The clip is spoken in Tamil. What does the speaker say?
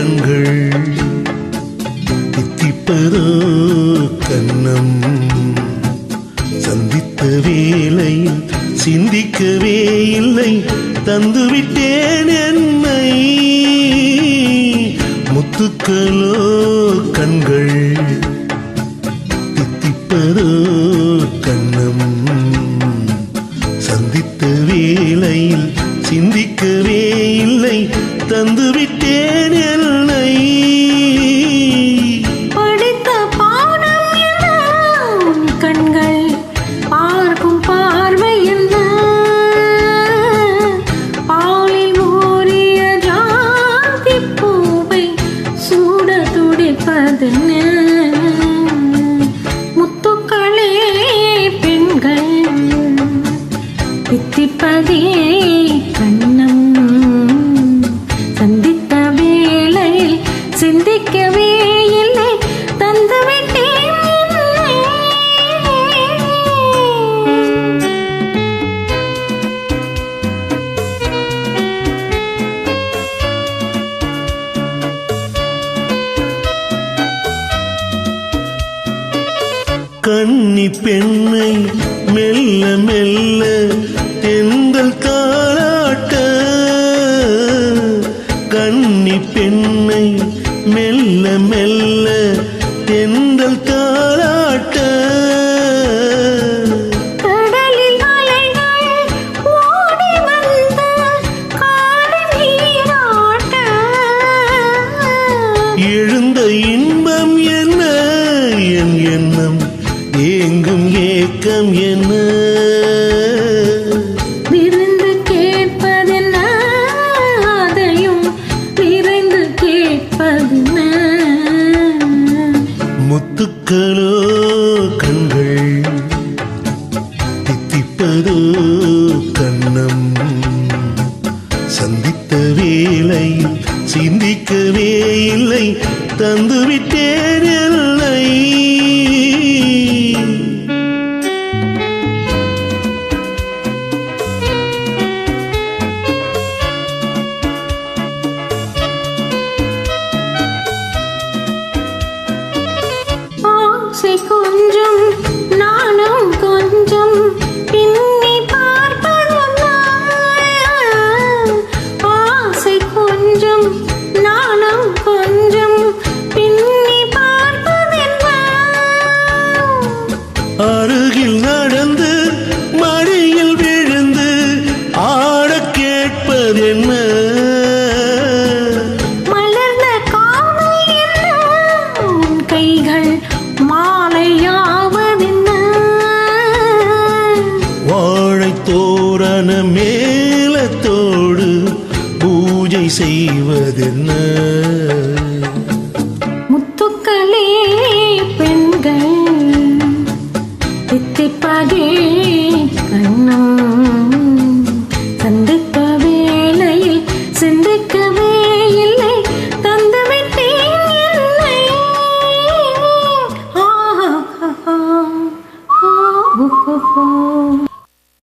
கண்கள் தித்திப்பதோ கண்ணம் சந்தித்த வேளையில் சிந்திக்கவே இல்லை தந்துவிட்டேன் என்னை முத்துக்களோ கண்கள் தித்திப்பதோ கண்ணம் சந்தித்த வேளையில் சிந்திக்கவே இல்லை தந்துவிட்டேன் என்னை படித்த பாடம் என்ன கண்கள் பார்க்கும் பார்வை என்ன பாலில் ஊறிய ஜாதி பூவை சூட துடிப்பதென்ன முத்துக்களே பெண்கள் தித்திப்பதே கண்ணம் சந்தித்த வேளையில் சிந்திக்கவே இல்லை தந்துவிட்டேன் கன்னி பெண்ணை மெல்ல மெல்ல தென்றல் தாளாட்ட கன்னி பெண்ணை மெல்ல மெல்ல தென்றல் தாளாட்ட கடலில் அலைகள் ஓடி வந்த காலை நீராட்ட எழுந்த இன்பம் என்ன என் எண்ணம் ஏங்கும் ஏக்கம் என்ன விருந்து கேட்பதென்ன அதையும் விரைந்து கேட்பதென்ன முத்துக்களோ கண்கள் தித்திப்பதோ கண்ணம் சந்தித்த வேளையில் சிந்திக்கவே இல்லை தந்துவிட்டேன் என்னை ஆசை கொஞ்சம் நானும் கொஞ்சம் பின்னி பார்ப்பதென்ன ஆசை கொஞ்சம் நானும் கொஞ்சம் பின்னி பார்ப்பதென்ன அருகில் நடந்து மடியில் விழுந்து ஆட கேட்பதென்ன மலர்ந்த காதல் என்ன உன் கைகள் மாலையாவதென்ன வாழை தோரண மேலத்தோடு பூஜை செய்வதென்ன முத்துக்களே பெண்கள் தித்திப்பதே கண்ணம் சந்தித்த வேளையில் சிந்திக்கவே இல்லை தந்துவிட்டேன் என்னை ஆ